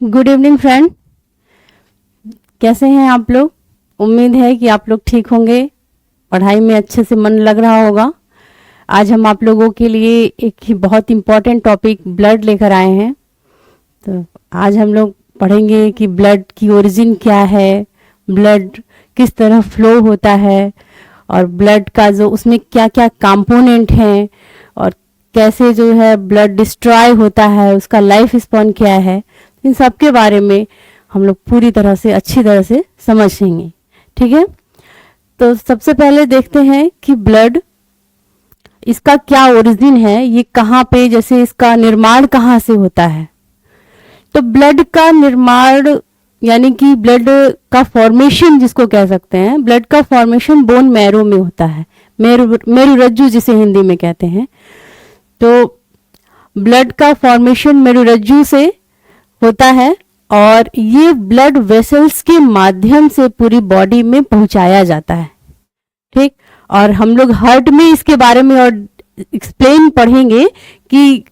Good evening friend, कैसे हैं आप लोग। उम्मीद है कि आप लोग ठीक होंगे, पढ़ाई में अच्छे से मन लग रहा होगा। आज हम आप लोगों के लिए एक ही बहुत इम्पॉर्टेंट टॉपिक ब्लड लेकर आए हैं। तो आज हम लोग पढ़ेंगे कि ब्लड की ओरिजिन क्या है, ब्लड किस तरह फ्लो होता है और ब्लड का जो उसमें क्या क्या कंपोनेंट हैं और कैसे जो है ब्लड डिस्ट्रॉय होता है, उसका लाइफ स्पैन क्या है। इन सब के बारे में हम लोग पूरी तरह से अच्छी तरह से समझेंगे। ठीक है, तो सबसे पहले देखते हैं कि ब्लड इसका क्या ओरिजिन है, ये कहाँ पे, जैसे इसका निर्माण कहाँ से होता है। तो ब्लड का निर्माण यानी कि ब्लड का फॉर्मेशन जिसको कह सकते हैं, ब्लड का फॉर्मेशन बोन मैरो में होता है, मेरुरज्जु जिसे हिंदी में कहते हैं। तो ब्लड का फॉर्मेशन मेरुरज्जु से होता है और ये ब्लड वेसल्स के माध्यम से पूरी बॉडी में पहुंचाया जाता है। ठीक, और हम लोग हार्ट में इसके बारे में और एक्सप्लेन पढ़ेंगे कि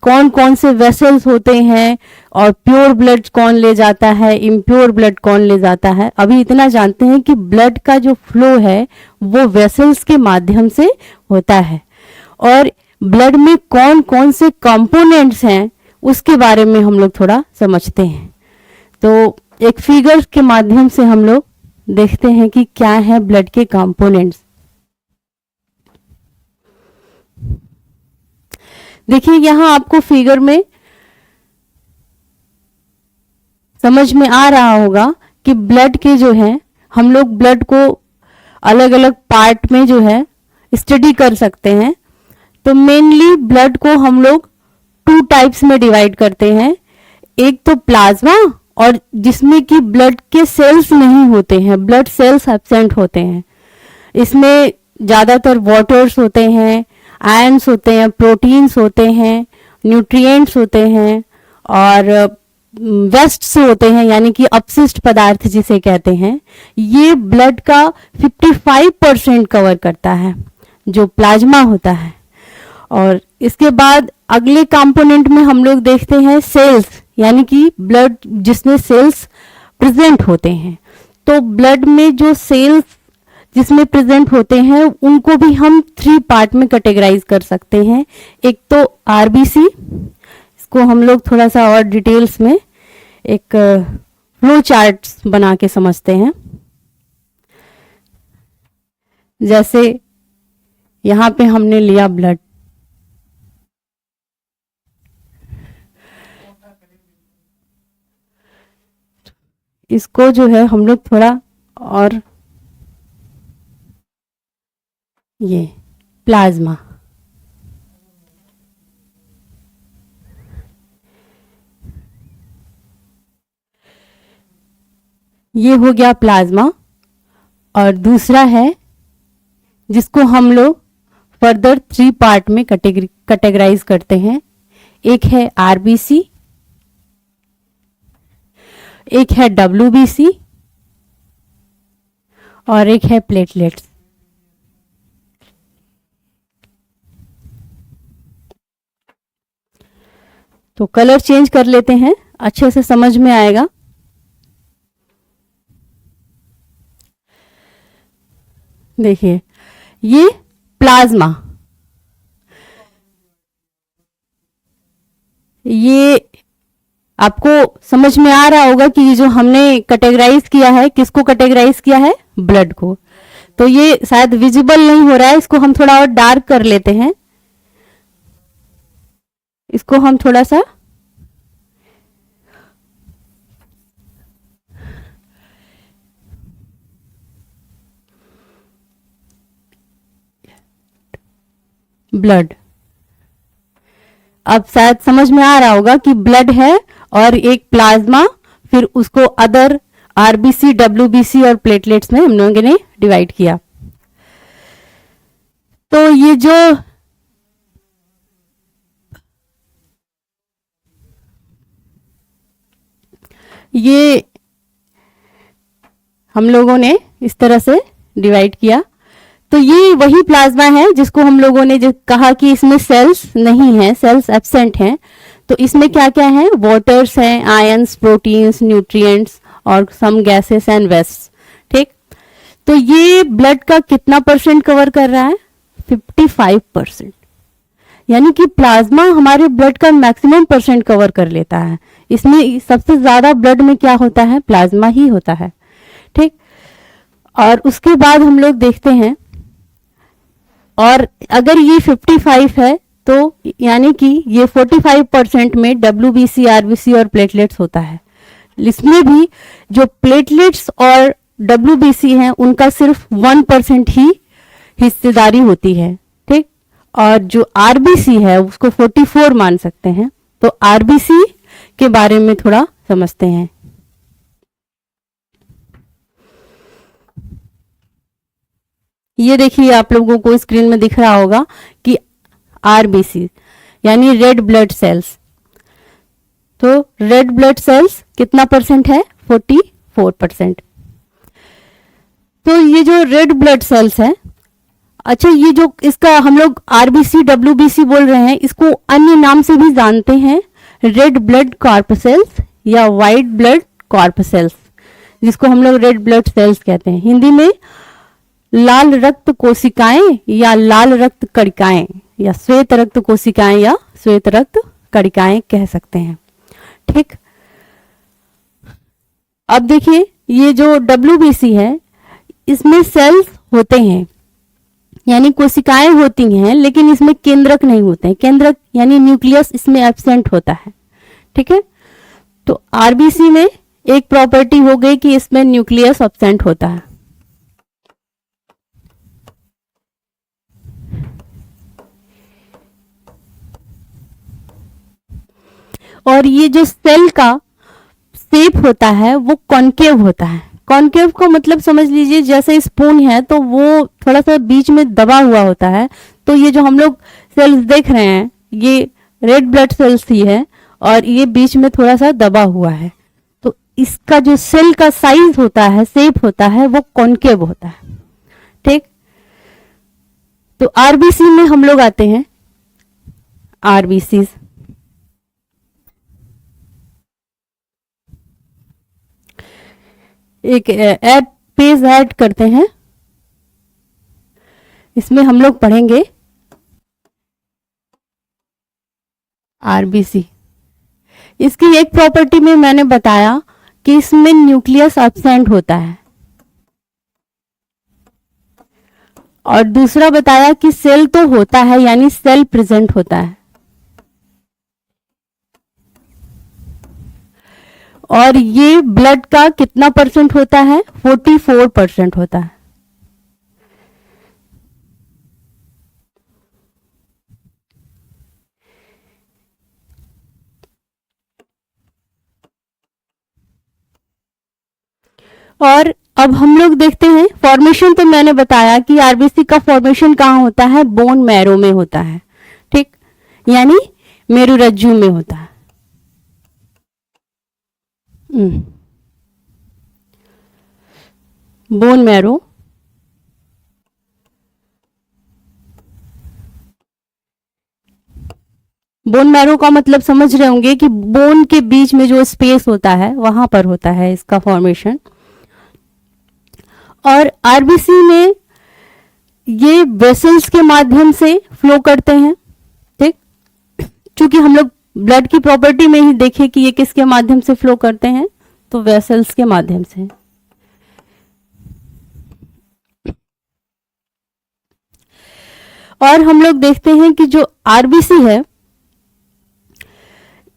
कौन कौन से वेसल्स होते हैं और प्योर ब्लड कौन ले जाता है, इम्प्योर ब्लड कौन ले जाता है। अभी इतना जानते हैं कि ब्लड का जो फ्लो है वो वेसल्स के माध्यम से होता है और ब्लड में कौन कौन से कंपोनेंट्स हैं उसके बारे में हम लोग थोड़ा समझते हैं। तो एक फिगर के माध्यम से हम लोग देखते हैं कि क्या है ब्लड के कंपोनेंट्स। देखिए यहाँ आपको फिगर में समझ में आ रहा होगा कि ब्लड के जो है, हम लोग ब्लड को अलग अलग पार्ट में जो है स्टडी कर सकते हैं। तो मेनली ब्लड को हम लोग 2 टाइप्स में डिवाइड करते हैं। एक तो प्लाज्मा, और जिसमें कि ब्लड के सेल्स नहीं होते हैं, ब्लड सेल्स एब्सेंट होते हैं। इसमें ज़्यादातर वाटर्स होते हैं, आयंस होते हैं, प्रोटीन्स होते हैं, न्यूट्रिएंट्स होते हैं और वेस्ट्स होते हैं, यानी कि अपशिष्ट पदार्थ जिसे कहते हैं। ये ब्लड का 55% कवर करता है जो प्लाज्मा होता है। और इसके बाद अगले कंपोनेंट में हम लोग देखते हैं सेल्स, यानी कि ब्लड जिसमें सेल्स प्रेजेंट होते हैं। तो ब्लड में जो सेल्स जिसमें प्रेजेंट होते हैं उनको भी हम 3 पार्ट में कैटेगराइज कर सकते हैं। एक तो आरबीसी, इसको हम लोग थोड़ा सा और डिटेल्स में एक फ्लो चार्ट बना के समझते हैं। जैसे यहाँ पे हमने लिया ब्लड, इसको जो है हम लोग थोड़ा और ये प्लाज्मा, ये हो गया प्लाज्मा। और दूसरा है जिसको हम लोग फर्दर 3 पार्ट में कैटेगराइज करते हैं। एक है आरबीसी, एक है डब्ल्यूबीसी और एक है प्लेटलेट्स। तो कलर चेंज कर लेते हैं, अच्छे से समझ में आएगा। देखिए ये प्लाज्मा, ये आपको समझ में आ रहा होगा कि ये जो हमने कैटेगराइज किया है, किसको कैटेगराइज किया है, ब्लड को। तो ये शायद विजिबल नहीं हो रहा है, इसको हम थोड़ा और डार्क कर लेते हैं। इसको हम थोड़ा सा ब्लड, अब शायद समझ में आ रहा होगा कि ब्लड है और एक प्लाज्मा, फिर उसको अदर आरबीसी, डब्ल्यूबीसी और प्लेटलेट्स में हम लोगों ने डिवाइड किया। तो ये जो हम लोगों ने इस तरह से डिवाइड किया। तो ये वही प्लाज्मा है जिसको हम लोगों ने जो कहा कि इसमें सेल्स नहीं है, सेल्स एब्सेंट हैं। तो इसमें क्या क्या है, वाटर्स हैं, आयंस, प्रोटीन्स, न्यूट्रिएंट्स और सम गैसेस एंड वेस्ट। ठीक, तो ये ब्लड का कितना परसेंट कवर कर रहा है, 55%। यानी कि प्लाज्मा हमारे ब्लड का मैक्सिमम परसेंट कवर कर लेता है। इसमें सबसे ज्यादा ब्लड में क्या होता है, प्लाज्मा ही होता है। ठीक, और उसके बाद हम लोग देखते हैं, और अगर ये 55 है तो यानी कि ये 45% में WBC, RBC और प्लेटलेट्स होता है। इसमें भी जो प्लेटलेट्स और WBC हैं उनका सिर्फ 1% ही हिस्सेदारी होती है। ठीक, और जो RBC है उसको 44 मान सकते हैं। तो RBC के बारे में थोड़ा समझते हैं। ये देखिए आप लोगों को स्क्रीन में दिख रहा होगा कि RBC यानी रेड ब्लड सेल्स। तो रेड ब्लड सेल्स कितना परसेंट है, 44%। तो ये जो रेड ब्लड सेल्स है, अच्छा ये जो इसका हम लोग RBC WBC बोल रहे हैं, इसको अन्य नाम से भी जानते हैं, रेड ब्लड कॉर्पसेल्स या व्हाइट ब्लड कॉर्पसेल्स, जिसको हम लोग रेड ब्लड सेल्स कहते हैं। हिंदी में लाल रक्त कोशिकाएं या लाल रक्त कणिकाएं या श्वेत रक्त कोशिकाएं या श्वेत रक्त कणिकाएं कह सकते हैं। ठीक, अब देखिए ये जो WBC है इसमें सेल्स होते हैं यानी कोशिकाएं होती हैं, लेकिन इसमें केंद्रक नहीं होते हैं। केंद्रक यानी न्यूक्लियस इसमें एब्सेंट होता है। ठीक है, तो RBC में एक प्रॉपर्टी हो गई कि इसमें न्यूक्लियस एब्सेंट होता है। और ये जो सेल का शेप होता है वो कॉन्केव होता है। कॉन्केव को मतलब समझ लीजिए जैसे स्पून है तो वो थोड़ा सा बीच में दबा हुआ होता है। तो ये जो हम लोग सेल्स देख रहे हैं ये रेड ब्लड सेल्स ही है और ये बीच में थोड़ा सा दबा हुआ है। तो इसका जो सेल का साइज होता है, शेप होता है, वो कॉन्केव होता है। ठीक, तो RBC में हम लोग आते हैं, RBC एक ऐप पेज ऐड करते हैं, इसमें हम लोग पढ़ेंगे RBC। इसकी एक प्रॉपर्टी में मैंने बताया कि इसमें न्यूक्लियस एब्सेंट होता है, और दूसरा बताया कि सेल तो होता है यानी सेल प्रेजेंट होता है। और ये ब्लड का कितना परसेंट होता है, 44% होता है। और अब हम लोग देखते हैं फॉर्मेशन। तो मैंने बताया कि RBC का फॉर्मेशन कहाँ होता है, बोन मैरो में होता है। ठीक, यानी मेरुरज्जु में होता है। बोन मैरो, बोन मैरो का मतलब समझ रहे होंगे कि बोन के बीच में जो स्पेस होता है वहां पर होता है इसका फॉर्मेशन। और RBC में ये वेसल्स के माध्यम से फ्लो करते हैं। ठीक, क्योंकि हम लोग ब्लड की प्रॉपर्टी में ही देखे कि ये किसके माध्यम से फ्लो करते हैं, तो वेसल्स के माध्यम से। और हम लोग देखते हैं कि जो RBC है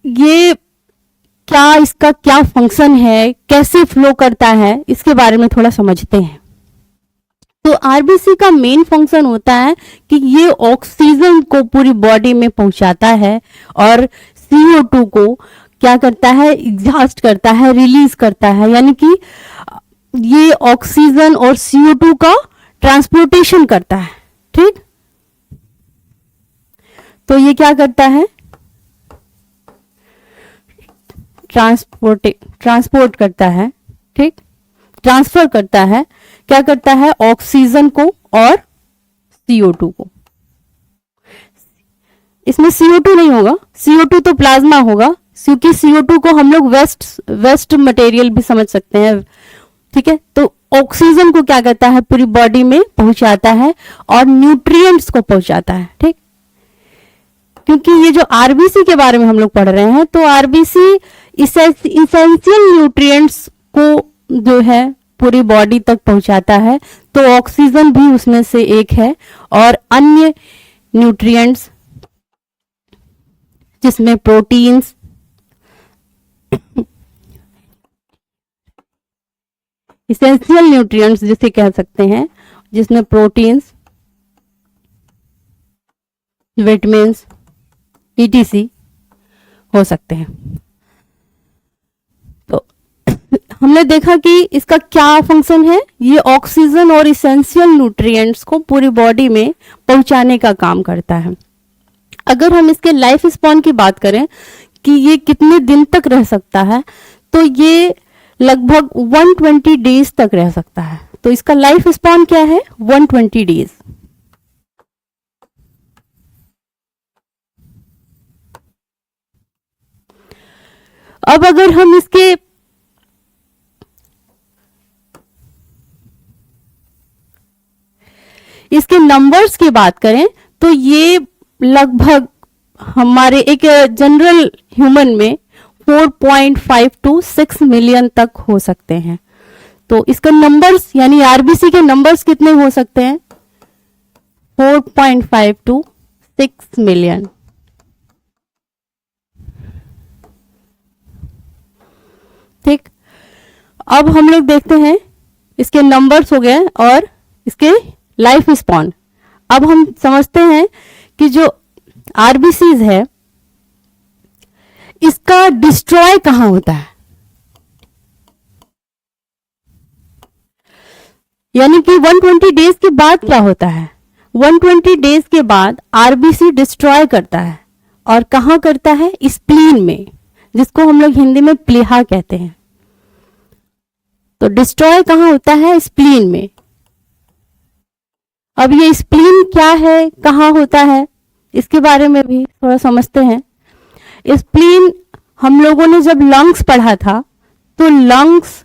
ये क्या, इसका क्या फंक्शन है, कैसे फ्लो करता है, इसके बारे में थोड़ा समझते हैं। तो RBC का मेन फंक्शन होता है कि ये ऑक्सीजन को पूरी बॉडी में पहुंचाता है और CO2 को क्या करता है, एग्जॉस्ट करता है, रिलीज करता है। यानी कि ये ऑक्सीजन और CO2 का ट्रांसपोर्टेशन करता है। ठीक, तो ये क्या करता है, ट्रांसपोर्ट करता है। ठीक, ट्रांसफर करता है, क्या करता है, ऑक्सीजन को और CO2 को। इसमें CO2 नहीं होगा, CO2 तो प्लाज्मा होगा, क्योंकि CO2 को हम लोग वेस्ट मटेरियल भी समझ सकते हैं, ठीक है। तो ऑक्सीजन को क्या करता है, पूरी बॉडी में पहुंचाता है और न्यूट्रिएंट्स को पहुंचाता है, ठीक। क्योंकि ये जो आरबीसी के बारे में हम लोग पढ़ रहे हैं, तो आरबीसी इसेंशियल न्यूट्रिएंट्स को जो है पूरी बॉडी तक पहुंचाता है, तो ऑक्सीजन भी उसमें से एक है, और अन्य न्यूट्रिएंट्स जिसमें प्रोटीन्स, इसेंशियल न्यूट्रिएंट्स जिसे कह सकते हैं, जिसमें प्रोटीन्स, विटामिन्स ETC हो सकते हैं। तो हमने देखा कि इसका क्या फंक्शन है, ये ऑक्सीजन और इसेंशियल न्यूट्रिएंट्स को पूरी बॉडी में पहुंचाने का काम करता है। अगर हम इसके लाइफ स्पॉन की बात करें कि ये कितने दिन तक रह सकता है, तो ये लगभग 120 डेज तक रह सकता है। तो इसका लाइफ स्पॉन क्या है, 120 डेज। अब अगर हम इसके नंबर्स की बात करें, तो ये लगभग हमारे एक जनरल ह्यूमन में 4.5 to 6 मिलियन तक हो सकते हैं। तो इसका नंबर्स यानी आरबीसी के नंबर्स कितने हो सकते हैं, 4.5 to 6 मिलियन। ठीक, अब हम लोग देखते हैं इसके नंबर्स हो गए और इसके लाइफ स्पॉन। अब हम समझते हैं कि जो आरबीसीज है, इसका डिस्ट्रॉय कहां होता है, यानी कि 120 डेज के बाद क्या होता है, 120 डेज के बाद आरबीसी डिस्ट्रॉय करता है, और कहां करता है, स्प्लीन में, जिसको हम लोग हिंदी में प्लीहा कहते हैं। तो डिस्ट्रॉय कहां होता है, स्प्लीन में। अब ये स्प्लीन क्या है, कहां होता है, इसके बारे में भी थोड़ा समझते हैं। स्प्लीन हम लोगों ने जब लंग्स पढ़ा था, तो लंग्स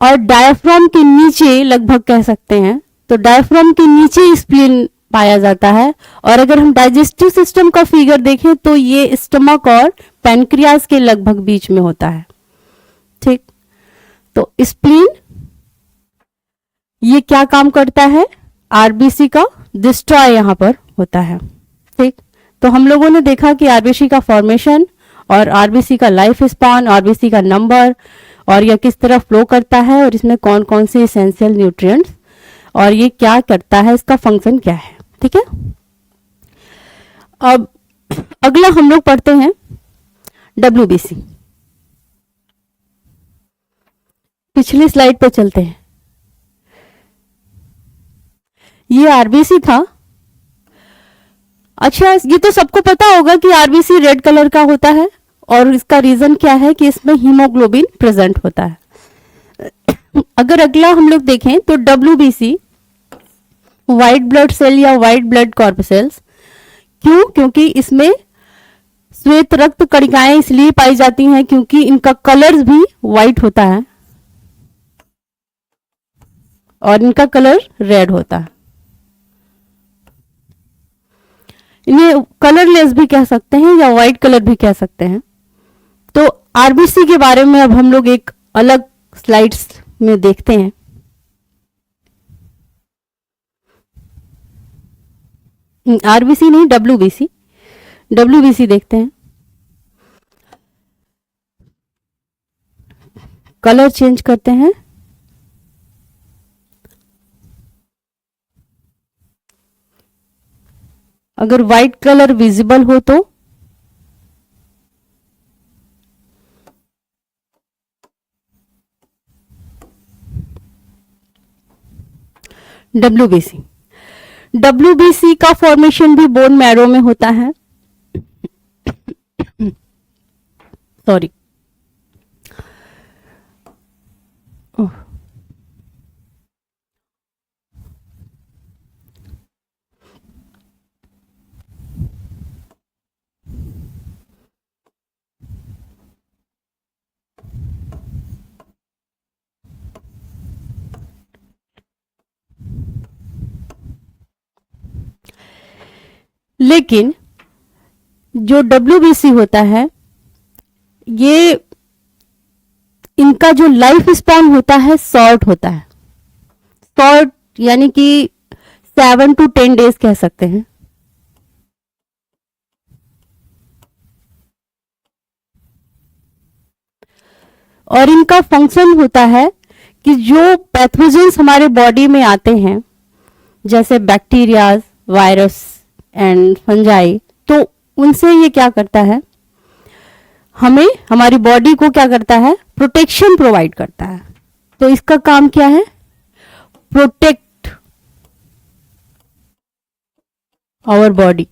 और डायफ्राम के नीचे लगभग कह सकते हैं, तो डायफ्राम के नीचे स्प्लीन पाया जाता है। और अगर हम डाइजेस्टिव सिस्टम का फिगर देखें, तो ये स्टमक और पैनक्रियाज के लगभग बीच में होता है। ठीक, तो स्प्लीन ये क्या काम करता है, आरबीसी का डिस्ट्रॉय यहां पर होता है। ठीक, तो हम लोगों ने देखा कि आरबीसी का फॉर्मेशन और आरबीसी का लाइफ स्पैन, आरबीसी का नंबर, और यह किस तरह फ्लो करता है, और इसमें कौन कौन से एसेंशियल न्यूट्रिएंट्स, और ये क्या करता है, इसका फंक्शन क्या है। ठीक है, अब अगला हम लोग पढ़ते हैं डब्ल्यूबीसी। पिछली स्लाइड पे चलते हैं। ये आरबीसी था। अच्छा, ये तो सबको पता होगा कि आरबीसी रेड कलर का होता है, और इसका रीजन क्या है कि इसमें हीमोग्लोबिन प्रेजेंट होता है। अगर अगला हम लोग देखें तो डब्ल्यूबीसी, व्हाइट ब्लड सेल या व्हाइट ब्लड कॉर्पसेल्स, क्यों, क्योंकि इसमें श्वेत रक्त कणिकाएं इसलिए पाई जाती हैं क्योंकि इनका कलर भी व्हाइट होता है और इनका कलर रेड होता है। इन्हें कलरलेस भी कह सकते हैं या व्हाइट कलर भी कह सकते हैं। तो आरबीसी के बारे में अब हम लोग एक अलग स्लाइड्स में देखते हैं। आरबीसी नहीं, डब्ल्यूबीसी, डब्ल्यूबीसी देखते हैं। कलर चेंज करते हैं। अगर व्हाइट कलर विजिबल हो तो डब्ल्यूबीसी, डब्ल्यूबीसी का फॉर्मेशन भी बोन मैरो में होता है। सॉरी, लेकिन जो WBC होता है, ये इनका जो लाइफ स्पैन होता है शॉर्ट होता है। शॉर्ट यानी कि 7 to 10 डेज कह सकते हैं। और इनका फंक्शन होता है कि जो पैथोजेंस हमारे बॉडी में आते हैं, जैसे बैक्टीरिया, वायरस एंड फंजाई, तो उनसे ये क्या करता है, हमें, हमारी बॉडी को क्या करता है, प्रोटेक्शन प्रोवाइड करता है। तो इसका काम क्या है, प्रोटेक्ट आवर बॉडी।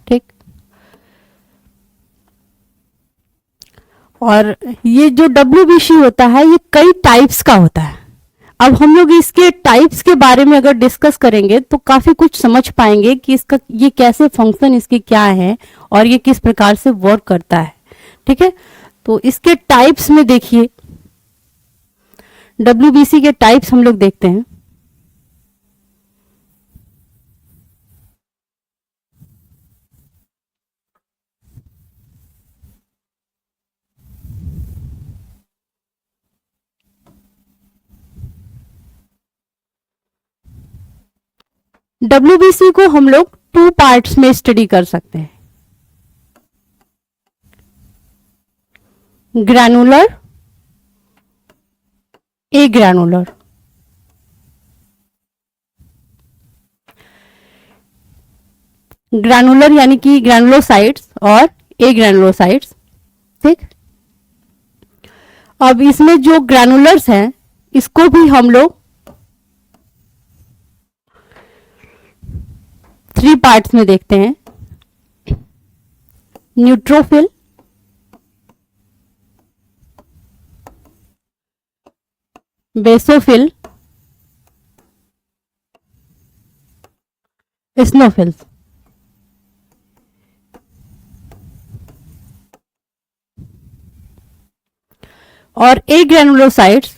ठीक। और ये जो WBC होता है ये कई टाइप्स का होता है। अब हम लोग इसके टाइप्स के बारे में अगर डिस्कस करेंगे तो काफी कुछ समझ पाएंगे कि इसका ये कैसे फंक्शन इसके क्या है और ये किस प्रकार से वर्क करता है। ठीक है, तो इसके टाइप्स में देखिए, WBC के टाइप्स हम लोग देखते हैं। WBC को हम लोग 2 पार्ट्स में स्टडी कर सकते हैं, ग्रैनुलर, ए ग्रैनुलर। ग्रैनुलर यानी कि ग्रैनुलोसाइट्स और ए ग्रैनुलोसाइट्स। ठीक। अब इसमें जो ग्रैनुलर्स हैं इसको भी हम लोग 3 पार्ट्स में देखते हैं, न्यूट्रोफिल, बेसोफिल, स्नोफिल्स। और ए ग्रैनुलोसाइट्स,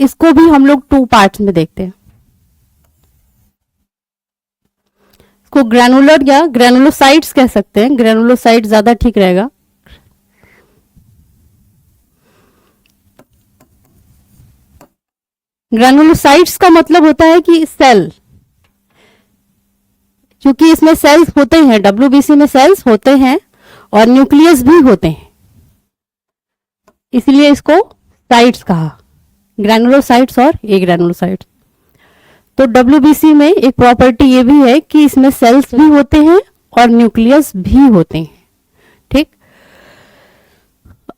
इसको भी हम लोग 2 पार्ट्स में देखते हैं, इसको ग्रैनुलर या ग्रैनुलोसाइट्स कह सकते हैं, ग्रैनुलोसाइट ज्यादा ठीक रहेगा। ग्रैनुलोसाइट्स का मतलब होता है कि सेल, क्योंकि इसमें सेल्स होते हैं, WBC में सेल्स होते हैं और न्यूक्लियस भी होते हैं, इसलिए इसको साइट्स कहा, ग्रैनुलोसाइट्स और ए ग्रैनुलोसाइट्स। तो WBC में एक प्रॉपर्टी ये भी है कि इसमें सेल्स भी होते हैं और न्यूक्लियस भी होते हैं। ठीक।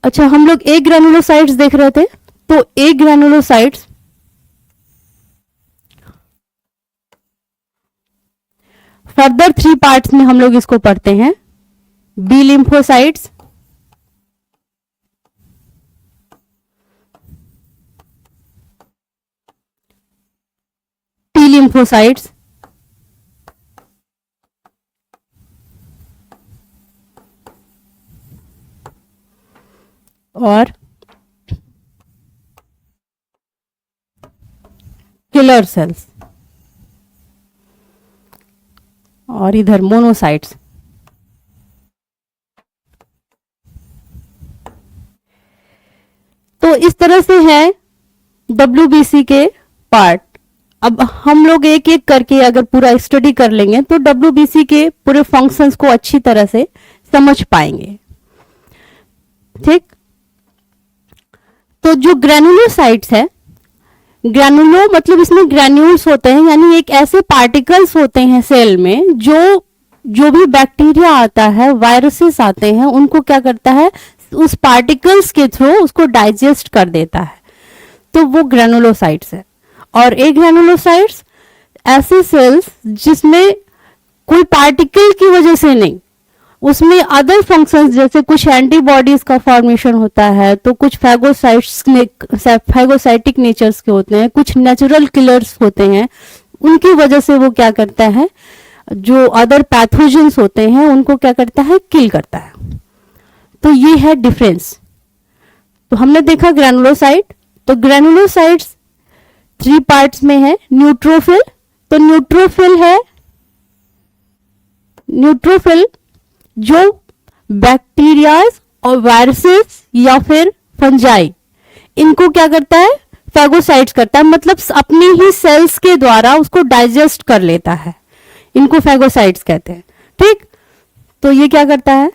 अच्छा, हम लोग ए ग्रैनुलोसाइट्स देख रहे थे, तो ए ग्रैनुलोसाइट्स फर्दर 3 पार्ट्स में हम लोग इसको पढ़ते हैं, बी लिम्फोसाइट्स, टी लिम्फोसाइट्स और किलर सेल्स, और इधर मोनोसाइट्स। तो इस तरह से है WBC के पार्ट। अब हम लोग एक एक करके अगर पूरा स्टडी कर लेंगे तो WBC के पूरे फंक्शंस को अच्छी तरह से समझ पाएंगे। ठीक। तो जो ग्रैनुलोसाइट्स है, ग्रैनुलो मतलब इसमें ग्रैन्यूल्स होते हैं, यानी एक ऐसे पार्टिकल्स होते हैं सेल में जो भी बैक्टीरिया आता है, वायरसेस आते हैं, उनको क्या करता है, उस पार्टिकल्स के थ्रू उसको डाइजेस्ट कर देता है, तो वो ग्रैनुलोसाइट्स है। और ए ग्रैनुलोसाइट्स ऐसे सेल्स जिसमें कोई पार्टिकल की वजह से नहीं, उसमें अदर फंक्शंस जैसे कुछ एंटीबॉडीज का फॉर्मेशन होता है, तो कुछ फैगोसाइटिक नेचर्स के होते हैं, कुछ नेचुरल किलर्स होते हैं, उनकी वजह से वो क्या करता है, जो अदर पैथोजेंस होते हैं उनको क्या करता है, किल करता है। तो ये है डिफरेंस। तो हमने देखा ग्रैनुलोसाइट, तो ग्रैनुलोसाइट्स 3 पार्ट्स में है, न्यूट्रोफिल, तो न्यूट्रोफिल है, न्यूट्रोफिल जो बैक्टीरियाज और वायरसेस या फिर फंजाई, इनको क्या करता है, फैगोसाइट्स करता है, मतलब अपनी ही सेल्स के द्वारा उसको डाइजेस्ट कर लेता है, इनको फैगोसाइट्स कहते हैं। ठीक, तो ये क्या करता है,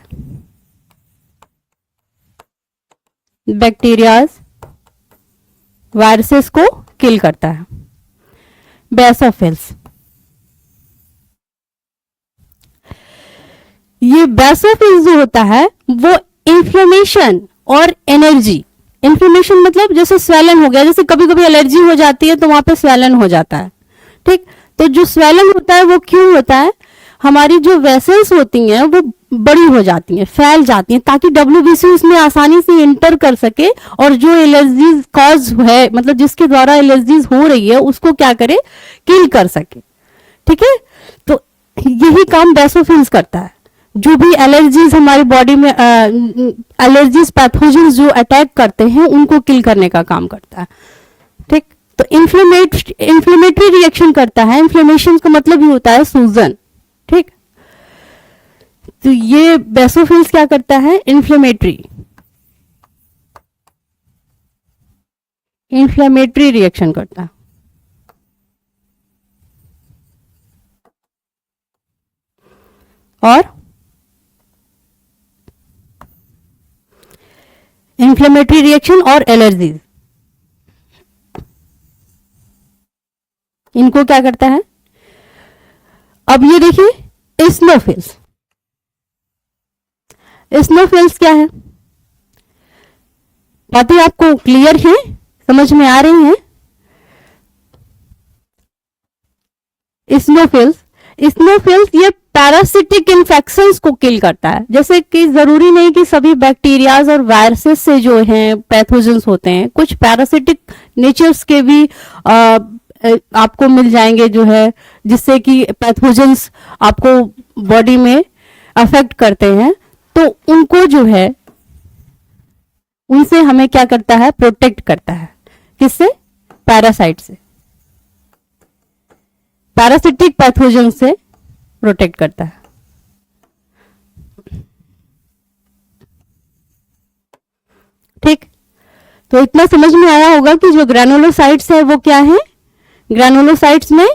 बैक्टीरियाज वायरसेस को किल करता है। बेसोफिल्स, ये बेसोफिल्स जो होता है वो इन्फ्लेमेशन और एनर्जी, इन्फ्लेमेशन मतलब जैसे स्वेलन हो गया, जैसे कभी कभी एलर्जी हो जाती है तो वहां पे स्वेलन हो जाता है। ठीक, तो जो स्वेलन होता है वो क्यों होता है, हमारी जो वेसल्स होती हैं वो बड़ी हो जाती हैं, फैल जाती हैं, ताकि डब्ल्यूबीसी उसमें आसानी से इंटर कर सके और जो एलर्जीज कॉज है, मतलब जिसके द्वारा एलर्जीज हो रही है, उसको क्या करे, किल कर सके। ठीक है, तो यही काम बेसोफिल्स करता है। जो भी एलर्जीज हमारी बॉडी में, एलर्जीज पैथोजेंस जो अटैक करते हैं उनको किल करने का काम करता है। ठीक, तो इन्फ्लेमेटरी रिएक्शन करता है। इन्फ्लेमेशन का मतलब ही होता है सूजन। ठीक, तो ये बेसोफिल्स क्या करता है, इन्फ्लेमेटरी रिएक्शन करता है। और इन्फ्लेमेटरी रिएक्शन और एलर्जीज, इनको क्या करता है। अब ये देखिए इस्नोफिल्स, इस्नोफिल्स क्या है, बातें आपको क्लियर हैं, समझ में आ रही हैं। इस्नोफिल्स, इस्नोफिल्स ये पैरासिटिक इन्फेक्शंस को किल करता है। जैसे कि जरूरी नहीं कि सभी बैक्टीरियाज और वायरसेस से जो हैं पैथोजेंस होते हैं, कुछ पैरासिटिक नेचर्स के भी आपको मिल जाएंगे जो है, जिससे कि पैथोजेंस आपको बॉडी में अफेक्ट करते हैं। तो उनको जो है, उनसे हमें क्या करता है, प्रोटेक्ट करता है। किससे, पैरासाइट से, पैरासिटिक पैथोजन से प्रोटेक्ट करता है। ठीक, तो इतना समझ में आया होगा कि जो ग्रैनुलोसाइट्स है वो क्या है। ग्रैनुलोसाइट्स में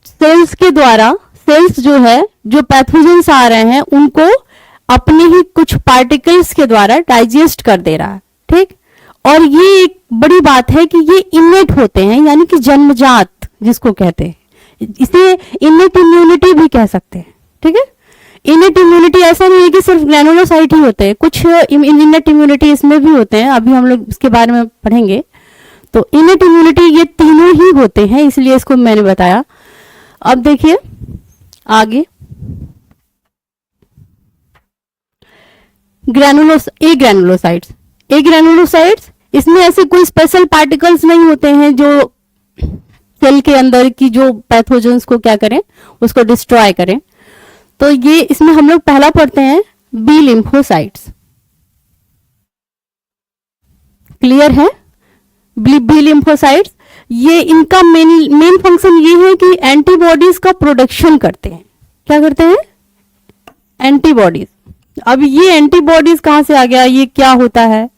सेल्स के द्वारा, सेल्स जो है, जो पैथोजेंस आ रहे हैं उनको अपने ही कुछ पार्टिकल्स के द्वारा डाइजेस्ट कर दे रहा है। ठीक, और ये एक बड़ी बात है कि ये इनेट होते हैं, यानी कि जन्मजात जिसको कहते हैं, इसे इनेट इम्यूनिटी भी कह सकते हैं। ठीक है, इनेट इम्यूनिटी ऐसा नहीं है कि सिर्फ ग्रैनुलोसाइट ही होते हैं, कुछ इनेट इम्यूनिटी इसमें भी होते हैं, अभी हम लोग इसके बारे में पढ़ेंगे। तो इनेट इम्यूनिटी ये तीनों ही होते हैं, इसलिए इसको मैंने बताया। अब देखिए आगे, ग्रैनुलोसाइट्स, इसमें ऐसे कोई स्पेशल पार्टिकल्स नहीं होते हैं जो सेल के अंदर की जो पैथोजेंस को क्या करें, उसको डिस्ट्रॉय करें। तो ये इसमें हम लोग पहला पढ़ते हैं बी लिम्फोसाइट्स। क्लियर है, बी लिम्फोसाइट्स, ये इनका मेन फंक्शन ये है कि एंटीबॉडीज का प्रोडक्शन करते हैं। क्या करते हैं, एंटीबॉडीज। अब ये एंटीबॉडीज कहां से आ गया, ये क्या होता है,